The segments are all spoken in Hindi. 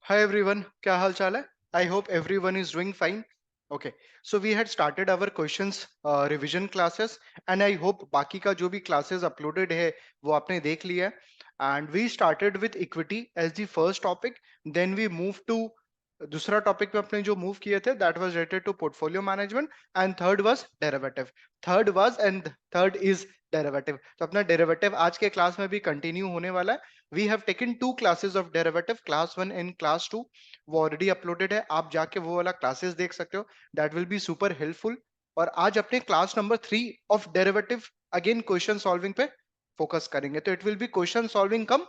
Hi everyone, क्या हाल चाल है? I hope everyone is doing fine. Okay, so we had started our questions revision classes and I hope बाकी का जो भी classes uploaded है वो आपने देख लिया है. And we started with equity as the first topic. Then we moved to दूसरा टॉपिक पे अपने जो मूव किए थे that was related to portfolio management and third was derivative. Third is derivative. तो अपना डेरिवेटिव आज के क्लास में भी कंटिन्यू होने वाला है. We have taken two classes of derivative, class 1 and class 2. वो ऑलरेडी अपलोडेड है, आप जाके वो वाला क्लासेस देख सकते हो. That will be super helpful. और आज अपने class number 3 of derivative again question solving पे फोकस करेंगे. तो it will B question solving come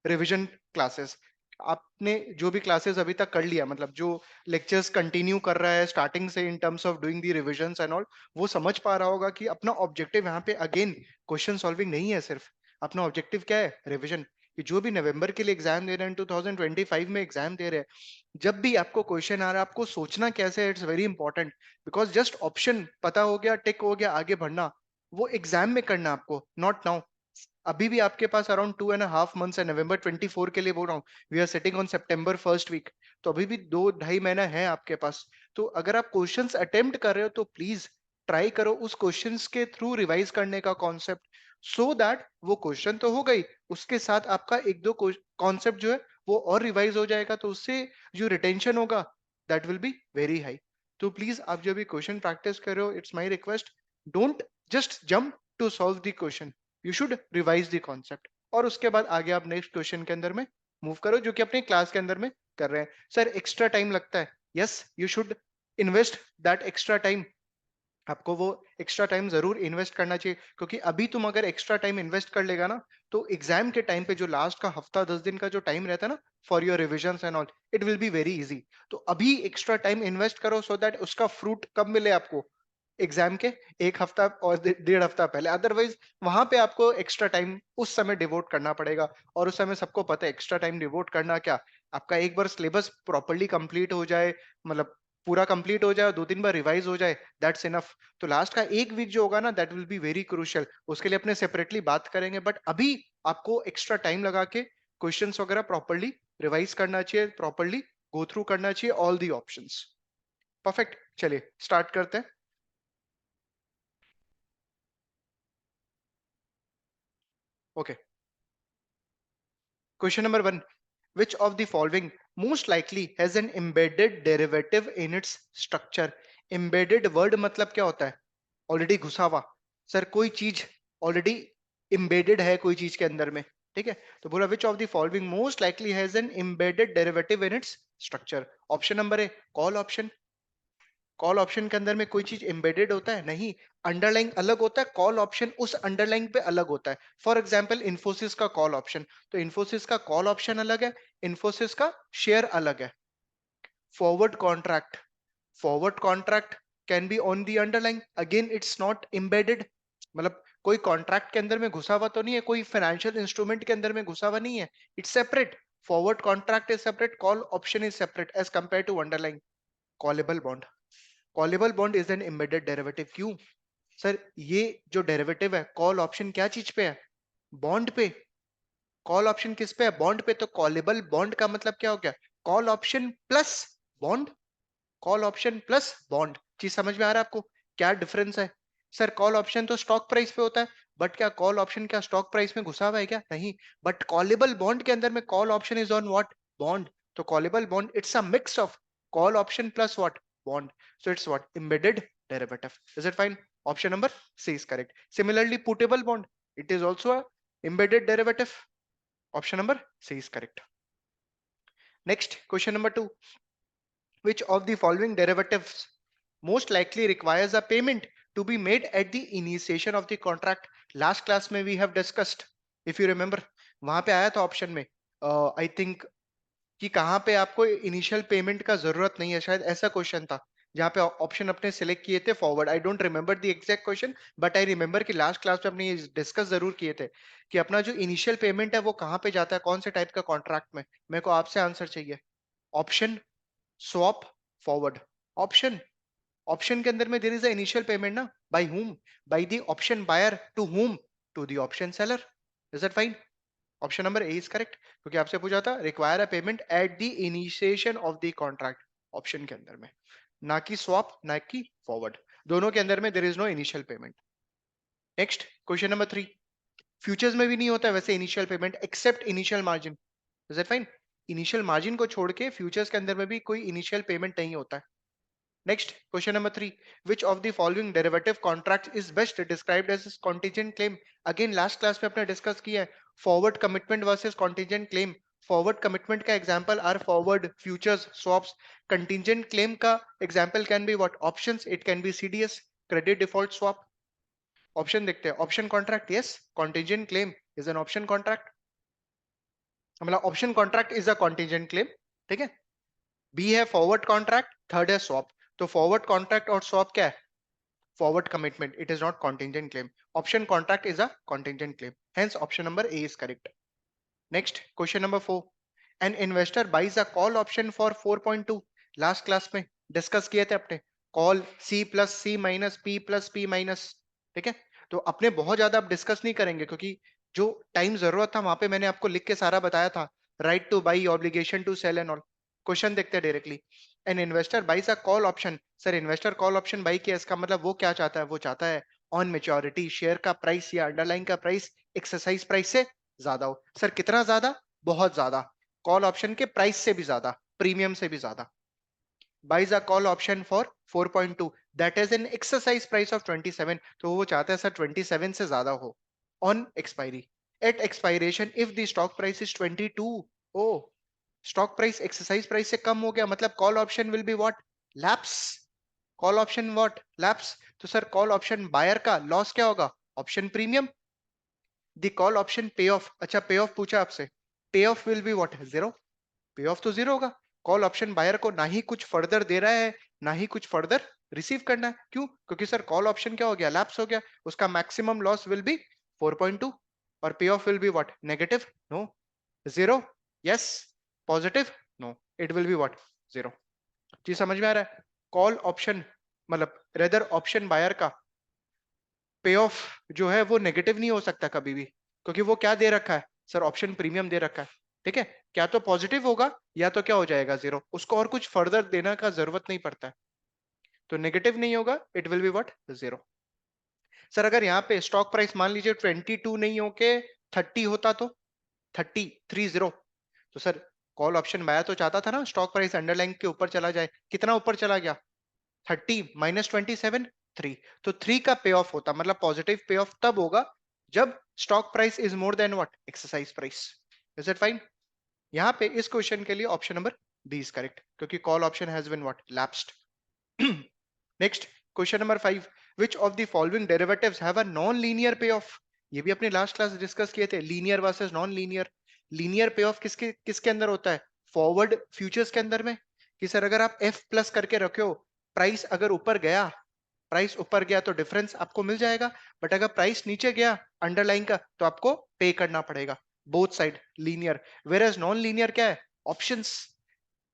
revision classes. आपने जो भी क्लासेस अभी तक कर लिया, मतलब जो लेक्चर्स कंटिन्यू कर रहा है स्टार्टिंग से in terms of doing the revisions and all, वो समझ पा रहा होगा कि अपना ऑब्जेक्टिव यहाँ पे अगेन क्वेश्चन सॉल्विंग नहीं है. सिर्फ अपना ऑब्जेक्टिव क्या है? रिविजन. कि जो भी नवंबर के लिए एग्जाम दे रहे हैं, 2025 में एग्जाम दे रहे हैं, जब भी आपको क्वेश्चन आ रहा है आपको सोचना कैसे है. It's very important. Because just option पता हो गया, टिक हो गया, आगे बढ़ना, वो एग्जाम में करना आपको, नॉट नाउ. अभी भी आपके पास अराउंड 2.5 मंथ्स है. नवंबर 24 के लिए बोल रहा हूँ. We are setting on September first week. तो अभी भी 2-2.5 महीना है आपके पास. तो अगर आप क्वेश्चंस अटेम्प्ट कर रहे हो तो प्लीज ट्राई करो उस क्वेश्चंस के थ्रू रिवाइज करने का कॉन्सेप्ट, सो दैट वो क्वेश्चन तो हो गई, उसके साथ आपका एक दो कॉन्सेप्ट जो है वो और रिवाइज हो जाएगा. तो उससे जो रिटेंशन होगा that will be very high. तो प्लीज आप जब भी क्वेश्चन प्रैक्टिस कर रहे हो, it's my request, don't just jump to solve the question. You should revise the concept. और उसके बाद आगे आप नेक्स्ट क्वेश्चन के अंदर में मूव करो जो कि अपने क्लास के अंदर में कर रहे हैं. सर एक्स्ट्रा टाइम लगता है. Yes, you should invest that extra time. आपको वो एक्स्ट्रा टाइम जरूर इन्वेस्ट करना चाहिए, क्योंकि अभी तुम अगर एक्स्ट्रा टाइम इन्वेस्ट कर लेगा ना, तो एग्जाम के टाइम पे जो लास्ट का हफ्ता 10 दिन का जो टाइम रहता है ना for your revision and all, it will be very easy. तो अभी एक्स्ट्रा टाइम इन्वेस्ट करो सो दैट उसका फ्रूट कब मिले आपको? एग्जाम के एक हफ्ता और 1.5 हफ्ता पहले. अदरवाइज वहां पे आपको एक्स्ट्रा टाइम उस समय डिवोट करना पड़ेगा. और उस समय सबको पता है एक्स्ट्रा टाइम डिवोट करना क्या, आपका एक बार सिलेबस प्रॉपरली कंप्लीट हो जाए, मतलब पूरा कंप्लीट हो जाए और 2-3 बार रिवाइज हो जाए, दैट्स इनफ. तो लास्ट का एक वीक जो होगा ना that will be very crucial. उसके लिए अपने सेपरेटली बात करेंगे, बट अभी आपको एक्स्ट्रा टाइम लगा के क्वेश्चंस वगैरह प्रॉपरली रिवाइज करना चाहिए, प्रॉपरली गो थ्रू करना चाहिए ऑल दी ऑप्शंस. परफेक्ट, चलिए स्टार्ट करते हैं. Okay, question number 1. Which of the following most likely has an embedded derivative in its structure? Embedded word मतलब क्या होता है? ऑलरेडी घुसा हुआ. सर कोई चीज ऑलरेडी embedded है कोई चीज के अंदर में, ठीक है. तो बोला which of the following most likely has an embedded derivative in its structure? Option number A call option. Call option के अंदर में कोई चीज एम्बेडेड होता है? नहीं. अंडरलाइन अलग होता है, कॉल ऑप्शन उस अंडरलाइन पे अलग होता है. फॉर एग्जांपल इन्फोसिस का कॉल ऑप्शन, तो इन्फोसिस का कॉल ऑप्शन अलग है, इन्फोसिस का शेयर अलग है. Forward contract, forward contract can be on the underline, again it's not embedded. मतलब कोई कॉन्ट्रैक्ट के अंदर में घुसा हुआ तो नहीं है, कोई फाइनेंशियल इंस्ट्रूमेंट के अंदर में घुसा हुआ नहीं है. It's separate. Forward contract is separate, call option is separate as compare to underline. Callable bond, callable bond is an embedded derivative. क्यों सर? ये जो डेरिवेटिव है कॉल ऑप्शन क्या चीज पे है? बॉन्ड पे. कॉल ऑप्शन किस पे है? बॉन्ड पे. तो कॉलेबल बॉन्ड का मतलब क्या हो गया? Call option plus bond. Call option plus bond. चीज समझ में आ रहा है आपको क्या डिफरेंस है? सर कॉल ऑप्शन तो स्टॉक प्राइस पे होता है, बट क्या कॉल ऑप्शन क्या स्टॉक प्राइस में घुसा हुआ है क्या? नहीं. बट कॉलेबल बॉन्ड के अंदर में call option is on what? Bond. तो callable bond it's a mix of call option plus what? Bond. So it's what? Embedded derivative. Is it fine? Option number C is correct. Similarly, putable bond, it is also a embedded derivative. Option number C is correct. Next, question number 2. Which of the following derivatives most likely requires a payment to be made at the initiation of the contract? Last class में we have discussed, if you remember, वहां पे आया था ऑप्शन में, आई थिंक, कि कहाँ पे आपको इनिशियल पेमेंट का जरूरत नहीं है, शायद ऐसा क्वेश्चन था. जहाँ पे ऑप्शन अपने सिलेक्ट किए थे forward. I don't remember the exact question, but I remember कि लास्ट क्लास में अपने डिस्कस जरूर किए थे कि अपना जो इनिशियल पेमेंट है वो कहाँ पे जाता है, कौन से टाइप का कॉन्ट्रैक्ट में. मेरे को आपसे आंसर चाहिए. Option, swap, forward. Option, option के अंदर में there is a initial payment ना. By whom? By the option buyer. To whom? To the option seller. Is that fine? Option number A is correct, क्योंकि आपसे पूछा था require a payment at the initiation of the contract, option के अंदर में, ना कि स्वैप ना कि फॉरवर्ड, दोनों के अंदर में there is no initial payment. Next question number 3, futures में भी नहीं होता है वैसे initial payment except initial margin, is that fine? Initial margin को छोड़ के फ्यूचर्स के अंदर में भी कोई इनिशियल पेमेंट नहीं होता है। Next question number 3, which of the following derivative contract is best described as contingent claim? Again last class में अपने डिस्कस किया है forward commitment versus contingent claim. Forward commitment का example are forward futures swaps, contingent claim का example can be what? Options, it can be CDS, credit default swap. Option देखते हैं, option contract yes, contingent claim is an option contract, मतलब option contract is a contingent claim, ठीक है। बी है फॉरवर्ड कॉन्ट्रैक्ट, थर्ड है स्वैप। तो फॉरवर्ड कॉन्ट्रैक्ट और स्वैप क्या है? Forward commitment, it is not contingent claim. Option contract is a contingent claim, hence option number A is correct. Next question number 4, an investor buys a call option for 4.2, last class में डिस्कस किए थे अपने, call C plus C minus P plus P minus, ठीक है। तो अपने बहुत ज्यादा अब डिस्कस नहीं करेंगे, क्योंकि जो टाइम जरूरत था वहां पे मैंने आपको लिख के सारा बताया था, right to buy, obligation to sell and all. Question देखते हैं directly, an investor buys a call option. Sir investor call option buy किया, इसका मतलब वो क्या चाहता है? वो चाहता है ऑन मेच्योरिटी शेयर का प्राइस या अंडरलाइन का प्राइस एक्सरसाइज प्राइस से ज्यादा हो। सर कितना ज्यादा? बहुत ज्यादा, कॉल ऑप्शन के प्राइस से भी ज्यादा, प्रीमियम से भी ज्यादा। buys a call option for 4.2 that is an exercise price of 27, तो वो चाहता है सर 27 से ज्यादा हो on expiry, at expiration if the stock price is 22, oh stock price exercise price से कम हो गया, मतलब call option will be what? Lapse, call option what? Lapse। तो सर call option buyer का लॉस क्या होगा? Option premium. The call option पे ऑफ, अच्छा पे ऑफ पूछा आपसे, पे of will be what? Zero, पे ऑफ तो जीरो होगा। कॉल ऑप्शन बायर को ना ही कुछ फर्दर दे रहा है ना ही कुछ फर्दर रिसीव करना है, क्यों? क्योंकि सर कॉल ऑप्शन क्या हो गया? लैप्स हो गया, उसका मैक्सिमम लॉस विल बी 4.2, और payoff will be what? Negative, no, zero, yes, positive, no, it will be what? Zero. जी समझ में आ रहा है? कॉल ऑप्शन मतलब रेदर ऑप्शन बायर का पे ऑफ जो है वो नेगेटिव नहीं हो सकता कभी भी, क्योंकि वो क्या दे रखा है? सर ऑप्शन प्रीमियम दे रखा है, ठीक है। क्या तो पॉजिटिव होगा या तो क्या हो जाएगा? जीरो, उसको और कुछ फर्दर देने का जरूरत नहीं पड़ता है, तो नेगेटिव नहीं होगा, it will be what? Zero. Sir अगर यहाँ पे स्टॉक प्राइस मान लीजिए 22 नहीं होके 30 होता, तो 30 तो सर कॉल ऑप्शन बायर तो चाहता था ना स्टॉक प्राइस अंडरलाइन के ऊपर चला जाए, कितना ऊपर चला गया? 30 माइनस 27, 3, तो 3 का पे ऑफ होता, मतलब पॉजिटिव पे ऑफ तब होगा जब stock price is more than what? Exercise price. Is it fine? यहाँ पे इस क्वेश्चन के लिए option number D is correct, क्योंकि call option has been what? Lapsed. Next question number 5, which of the following derivatives have a non linear payoff? ये भी अपने लास्ट क्लास डिस्कस किए थे, linear versus non linear. Linear payoff किसके किसके अंदर होता है? फॉरवर्ड फ्यूचर्स के अंदर में, कि सर अगर आप एफ प्लस करके रखे हो, प्राइस अगर ऊपर गया, प्राइस ऊपर गया तो डिफरेंस आपको मिल जाएगा, बट अगर प्राइस नीचे गया अंडरलाइन का तो आपको पे करना पड़ेगा, both side linear. Whereas non linear क्या है? Options,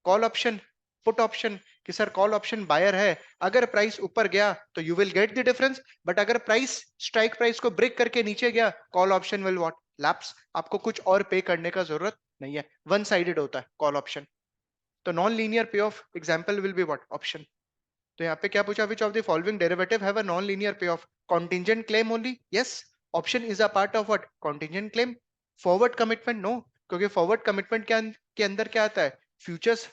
call option, put option, कि सर कॉल ऑप्शन बायर है, अगर प्राइस ऊपर गया तो you will get the difference, but अगर प्राइस स्ट्राइक प्राइस को ब्रेक करके नीचे गया, call option will what? Lapse, आपको कुछ और पे करने का जरूरत नहीं है, वन साइडेड होता है कॉल ऑप्शन। तो non linear payoff example will be what? Option. तो यहाँ पे क्या पूछा? Which of the following derivative have a non linear payoff? Contingent claim only, yes, option is a part of what? Contingent claim. Forward commitment, no, क्योंकि फॉरवर्ड कमिटमेंट के अंदर क्या आता है? Futures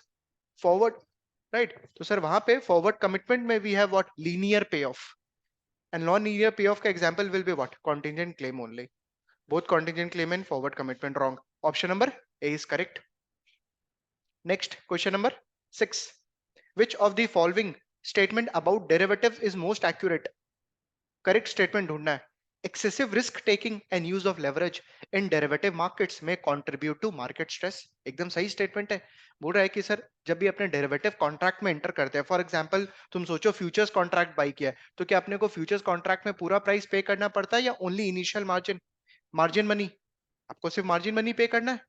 forward, right. तो सर वहां पे फॉरवर्ड कमिटमेंट में वी हैव व्हाट? लीनियर पे ऑफ, एंड नॉन लीनियर पे ऑफ का example will be what? Contingent claim only. Both contingent claim and forward commitment wrong, option number A is correct. Next question number 6, which of the following statement about derivatives is most accurate? Correct statement ढूंढना है। Excessive risk taking and use of leverage in derivative markets में कंट्रीब्यूट टू मार्केट स्ट्रेस, एकदम सही स्टेटमेंट है। बोल रहा है कि सर जब भी अपने डेरिवेटिव कॉन्ट्रैक्ट में एंटर करते हैं, फॉर एग्जांपल तुम सोचो फ्यूचर्स कॉन्ट्रैक्ट बाई किया है, तो क्या अपने को फ्यूचर्स कॉन्ट्रैक्ट में पूरा प्राइस पे करना पड़ता है या only initial margin? Margin money, आपको सिर्फ मार्जिन मनी पे करना है,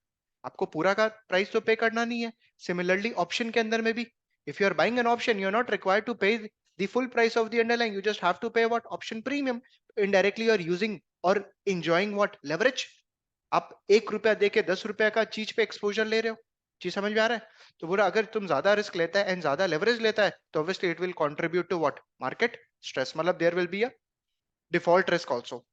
आपको पूरा का प्राइस तो पे करना नहीं है। सिमिलरली ऑप्शन के अंदर में भी, if you are buying an option, you are not required to pay the full price of the underlying, you just have to pay what? Option premium. Indirectly you are using or enjoying what? Leverage. आप 1 रुपया दे के 10 रुपया का चीज पे एक्सपोजर ले रहे हो। चीज समझ में आ रहा है? तो बोला अगर तुम ज्यादा रिस्क लेता है एंड ज्यादा लेवरेज लेता है तो obviously it will contribute to what? Market stress, मतलब there will be a default risk also.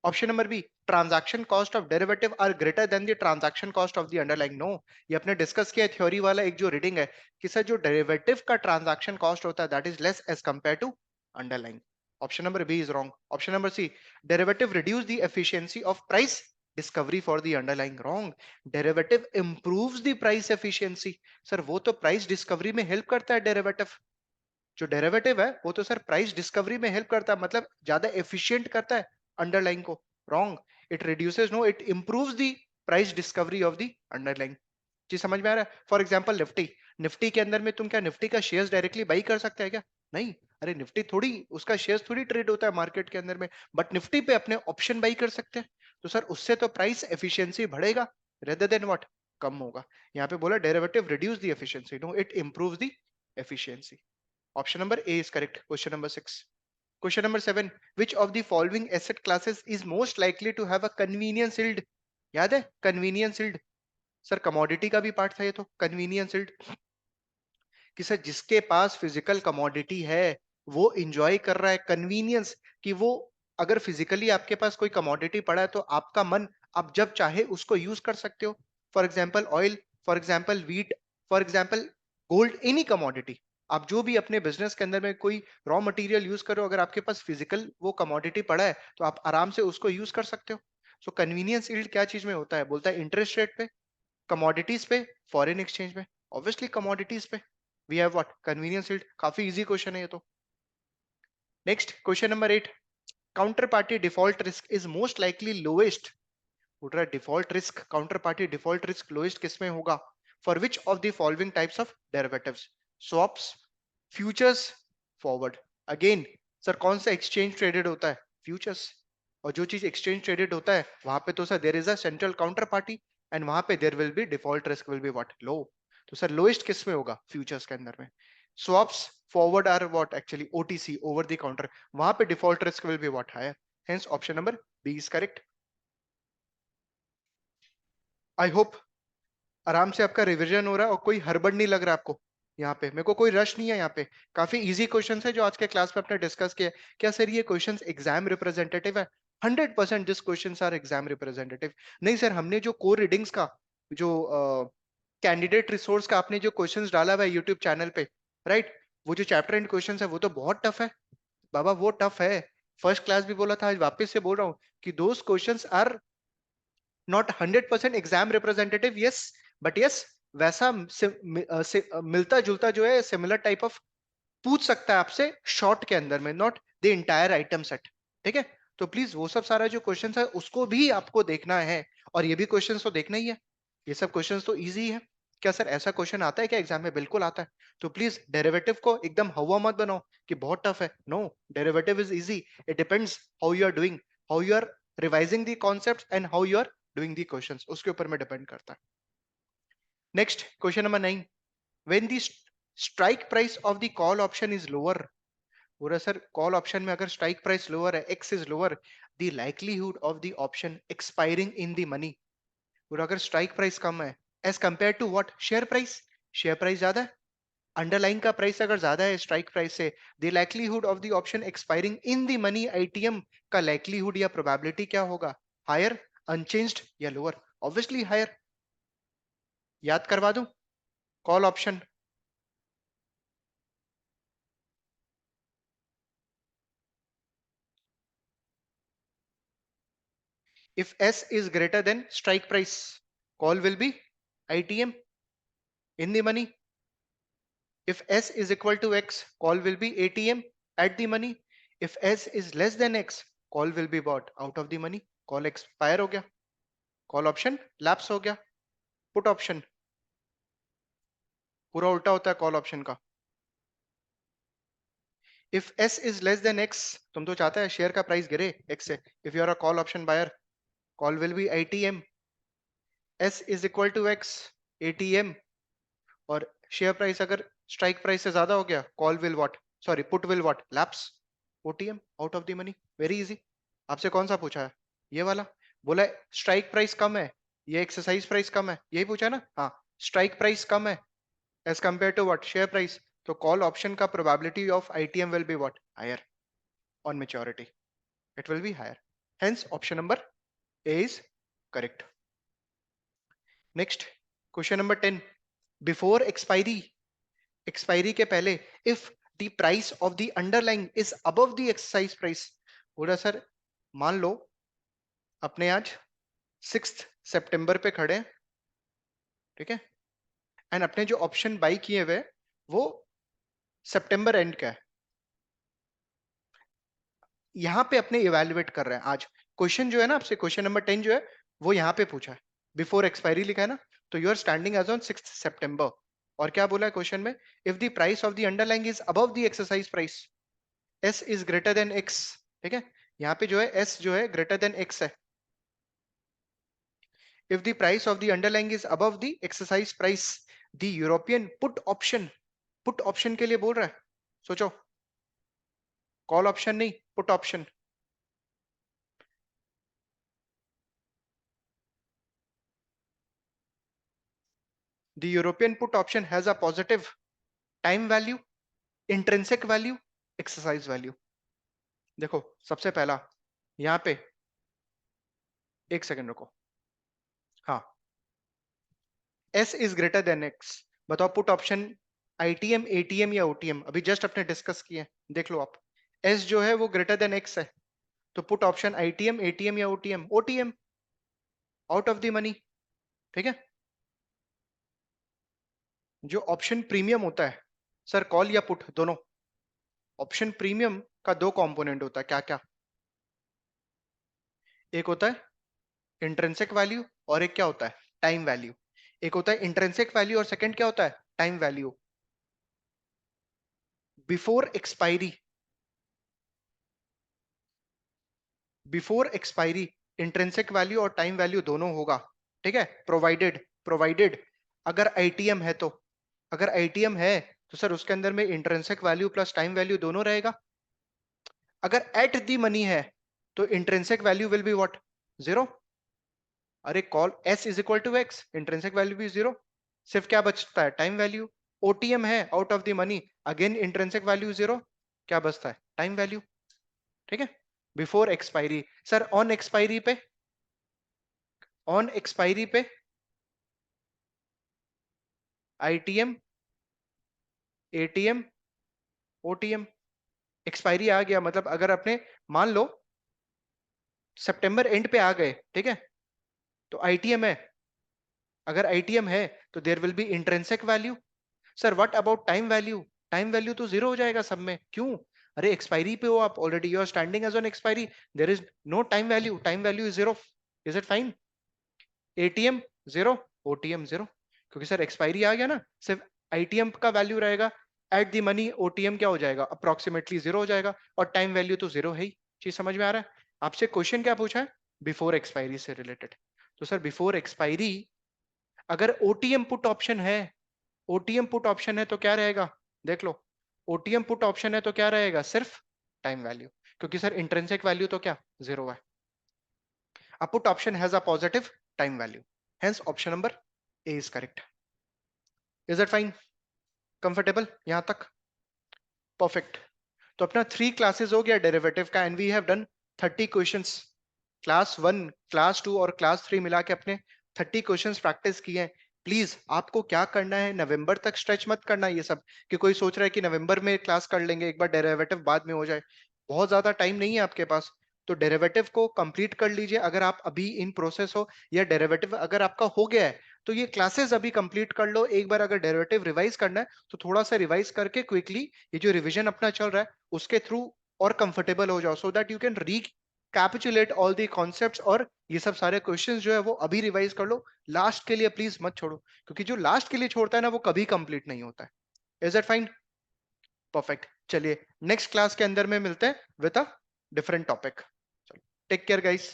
Option number B, transaction cost of derivative are greater than the transaction cost of the underlying. No, ये अपने डिस्कस किया थ्योरी वाला एक जो रीडिंग है कि सर जो डेरिवेटिव का ट्रांजैक्शन कॉस्ट होता है that is less as compare to underlying. Option number B is wrong. Option number C, derivative reduce the efficiency of price discovery for the underlying. Wrong, derivative improves the price efficiency. Sir वो तो प्राइस डिस्कवरी में हेल्प करता है डेरिवेटिव। जो डेरिवेटिव है वो तो सर प्राइस डिस्कवरी में हेल्प करता है, मतलब ज्यादा एफिशिएंट करता है अंडरलाइन को। Wrong, it reduces, no it improves the price discovery of the underline. जी समझ में आ रहा है? फॉर एग्जांपल निफ्टी, निफ्टी के अंदर में तुम क्या निफ्टी का शेयर्स डायरेक्टली बाई कर सकते हैं क्या? नहीं। अरे निफ्टी थोड़ी, उसका शेयर्स थोड़ी ट्रेड होता है मार्केट के अंदर में, बट निफ्टी पे अपने ऑप्शन बाई कर सकते हैं। तो सर उससे तो प्राइस एफिशिएंसी बढ़ेगा रेदर देन व्हाट? कम होगा। यहाँ पे बोला derivative reduce the efficiency, no it improves the efficiency. Option number A is correct. Question number 6. Question number 7. Which of the following asset classes is most likely to have a convenience yield? याद है convenience yield? सर commodity का भी पार्ट था ये तो convenience yield, कि सर जिसके पास फिजिकल कमोडिटी है वो इंजॉय कर रहा है कन्वीनियंस, कि वो अगर फिजिकली आपके पास कोई कमोडिटी पड़ा है तो आपका मन, आप जब चाहे उसको यूज कर सकते हो। For example oil, for example wheat, for example gold, any commodity. आप जो भी अपने बिजनेस के अंदर में कोई रॉ मटेरियल यूज करो, अगर आपके पास फिजिकल वो कमोडिटी पड़ा है तो आप आराम से उसको यूज कर सकते हो। सो कन्वीनियंस यील्ड क्या चीज में होता है? बोलता है इंटरेस्ट रेट पे, कमोडिटीज पे, फॉरेन एक्सचेंज में। ऑब्वियसली कमोडिटीज पे। We have what? Convenience yield. काफी इजी क्वेश्चन है ये तो। Next question number 8, counter party default risk is most likely lowest. उठ रहा है default risk, counter party default risk lowest किसमें होगा? For which of the following types of derivatives? Swaps, futures, forward. Again sir कौन सा एक्सचेंज ट्रेडेड होता है? फ्यूचर्स। और जो चीज एक्सचेंज ट्रेडेड होता है वहां पे तो sir there is a central counterparty and वहां पे there will be default risk will be what? Low. तो सर लोएस्ट किस में होगा? फ्यूचर्स के अंदर में। Swaps, forward are what actually OTC, over the counter, वहां पे default risk will be what? Higher. Hence option number B is correct. I hope आराम से आपका रिवीजन हो रहा है और कोई हड़बड़ नहीं लग रहा आपको। यहाँ पे मेरे को कोई रश नहीं है। यहाँ पे काफी इजी क्वेश्चंस है जो आज के क्लास में अपने डिस्कस किए। क्या सर ये क्वेश्चंस एग्जाम रिप्रेजेंटेटिव है? 100% this questions are exam representative. नहीं सर, हमने जो कोर रीडिंग्स का, जो कैंडिडेट रिसोर्स का आपने जो क्वेश्चंस डाला हुआ है यूट्यूब चैनल पे, राइट, वो जो चैप्टर एंड क्वेश्चंस है वो तो बहुत टफ है बाबा, वो टफ है। फर्स्ट क्लास भी बोला था, आज वापस से बोल रहा हूँ कि those questions are not 100% exam representative, yes, but yes वैसा मिलता जुलता जो है सिमिलर टाइप ऑफ पूछ सकता है आपसे शॉर्ट के अंदर में, not the entire item set. ठीक है? तो प्लीज वो सब सारा जो क्वेश्चन है उसको भी आपको देखना है, और ये भी क्वेश्चन तो देखना ही है। ये सब क्वेश्चन तो इजी है। क्या सर ऐसा क्वेश्चन आता है क्या एग्जाम में? बिल्कुल आता है। तो प्लीज डेरिवेटिव को एकदम हवा मत बनाओ कि बहुत टफ है। No, derivative is easy. It depends how you are doing, how you are revising the concepts and how you are doing the questions, उसके ऊपर में डिपेंड करता है। Next question number 9, when the strike price of the call option is lower. पूरा सर कॉल ऑप्शन में अगर स्ट्राइक प्राइस लोअर है, X is lower, the likelihood of the option expiring in the money. पूरा अगर स्ट्राइक प्राइस कम है as compare to what? Share price. Share price ज्यादा है, अंडरलाइन का प्राइस अगर ज्यादा है स्ट्राइक प्राइस से, the likelihood of the option expiring in the money ITM का लाइकलीहुड या प्रोबेबिलिटी क्या होगा? हायर, अनचेंज्ड या लोअर? Obviously higher. याद करवा दूं? Call option, if S is greater than strike price, call will be ITM in the money. If S is equal to X, call will be ATM at the money. If S is less than X, call will be bought out of the money. Call expire हो गया, call option lapse हो गया। Put option पूरा उल्टा होता है call option का। If S is less than X, तुम तो चाहते हैं शेयर का प्राइस गिरे X से। If you are a call option buyer, call will be ITM. S is equal to X, ATM, और शेयर प्राइस अगर स्ट्राइक प्राइस से ज्यादा हो गया, call will what, sorry put will what? Lapse, OTM, out of the money. Very easy. आपसे कौन सा पूछा है? ये वाला। बोला स्ट्राइक प्राइस कम है, ये एक्सरसाइज प्राइस कम है, यही पूछा ना? हाँ, स्ट्राइक प्राइस कम है as compare to what, share price. तो कॉल ऑप्शन का probability of ITM will be what, higher on maturity, it will be higher. Hence option number A is correct. Next question number 10, before expiry, expiry के पहले, if the price of the underlying is above the exercise price. बोला सर मान लो अपने आज 6 सितंबर पे खड़े हैं, ठीक है, एंड अपने जो ऑप्शन बाई किए हुए वो सितंबर एंड का है, यहां पे अपने इवेल्युएट कर रहे हैं आज। क्वेश्चन जो है ना आपसे, क्वेश्चन नंबर 10 जो है वो यहां पे पूछा है, बिफोर एक्सपायरी लिखा है ना, तो you are standing as on 6 सितंबर। और क्या बोला है क्वेश्चन में, if the price of the underlying is above the exercise price, S is greater than X, ठीक है, यहाँ पे जो है एस जो है ग्रेटर देन एक्स है। If the price of the underlying is above the exercise price, the European put option, put option के लिए बोल रहा है, सोचो, कॉल ऑप्शन नहीं, put option. The European put option has a positive time value, intrinsic value, exercise value. देखो सबसे पहला यहां पे, एक सेकंड रुको, हाँ, S is greater than x. बताओ पुट ऑप्शन आईटीएम, एटीएम या ओटीएम, अभी जस्ट अपने डिस्कस किए, देख लो आप, एस जो है वो ग्रेटर देन एक्स है, तो पुट ऑप्शन आईटीएम, एटीएम या OTM, OTM, out of the money, ठीक है। जो ऑप्शन प्रीमियम होता है सर, कॉल या पुट दोनों, ऑप्शन प्रीमियम का दो कंपोनेंट होता है, क्या क्या, एक होता है इंट्रिंसिक वैल्यू और एक क्या होता है, टाइम वैल्यू। एक होता है इंट्रिंसिक वैल्यू और सेकंड क्या होता है, time value. Before expiry, before expiry intrinsic value और टाइम वैल्यू दोनों होगा, ठीक है, प्रोवाइडेड, प्रोवाइडेड अगर आईटीएम है तो, अगर आईटीएम है तो सर उसके अंदर में intrinsic value plus time value दोनों रहेगा। अगर एट दी मनी है तो intrinsic value will be what, zero. अरे call S is equal to X, intrinsic value भी जीरो, सिर्फ क्या बचता है, टाइम वैल्यू। ओटीएम है out of the money, again intrinsic value zero, क्या बचता है, टाइम वैल्यू, ठीक है। Before expiry, sir on expiry पे, ऑन एक्सपायरी पे आईटीएम, एटीएम, ओटीएम, एक्सपायरी आ गया मतलब अगर अपने मान लो सितंबर एंड पे आ गए, ठीक है, तो आईटीएम है, अगर आईटीएम है तो there will be intrinsic value. Sir what about time value, time value तो जीरो हो जाएगा सब में, क्यों, अरे एक्सपायरी पे हो आप already, you are standing as on expiry, there is no time value, time value is zero, is it fine. ATM zero, OTM zero, क्योंकि सर एक्सपायरी आ गया ना, सिर्फ आईटीएम का वैल्यू रहेगा, एट दी मनी ओटीएम क्या हो जाएगा, अप्रोक्सीमेटली जीरो हो जाएगा, और टाइम वैल्यू तो जीरो है ही। चीज समझ में आ रहा है? आपसे क्वेश्चन क्या पूछा है, बिफोर एक्सपायरी से रिलेटेड, तो सर बिफोर एक्सपायरी अगर ओटीएम पुट ऑप्शन है, ओटीएम पुट ऑप्शन है तो क्या रहेगा, देख लो, ओटीएम पुट ऑप्शन है तो क्या रहेगा, सिर्फ टाइम वैल्यू, क्योंकि सर इंट्रिंसिक वैल्यू तो क्या, जीरो है। A put option has a positive time value. Hence option number A is correct. Is that fine? Comfortable? यहाँ तक? Perfect. तो अपना 3 classes हो गया डेरिवेटिव का, and we have done 30 questions. Class 1, class 2 और क्लास 3 मिला के अपने 30 क्वेश्चंस प्रैक्टिस किए हैं। प्लीज आपको क्या करना है, नवंबर तक स्ट्रेच मत करना ये सब, कि कोई सोच रहा है कि नवंबर में क्लास कर लेंगे, एक बार डेरिवेटिव बाद में हो जाए, बहुत ज्यादा टाइम नहीं है आपके पास। तो डेरिवेटिव को कंप्लीट कर लीजिए अगर आप अभी इन प्रोसेस हो, या डेरिवेटिव अगर आपका हो गया है तो ये क्लासेस अभी कंप्लीट कर लो। एक बार अगर डेरिवेटिव रिवाइज करना है तो थोड़ा सा रिवाइज करके क्विकली ये जो रिविजन अपना चल रहा है उसके थ्रू और कंफर्टेबल हो जाओ, so that you can capitulate all the concepts, और ये सब सारे क्वेश्चंस जो है वो अभी रिवाइज कर लो, लास्ट के लिए प्लीज मत छोड़ो, क्योंकि जो लास्ट के लिए छोड़ता है ना वो कभी कंप्लीट नहीं होता है। Is that fine? परफेक्ट। चलिए नेक्स्ट क्लास के अंदर में मिलते हैं with a different topic. Take care guys.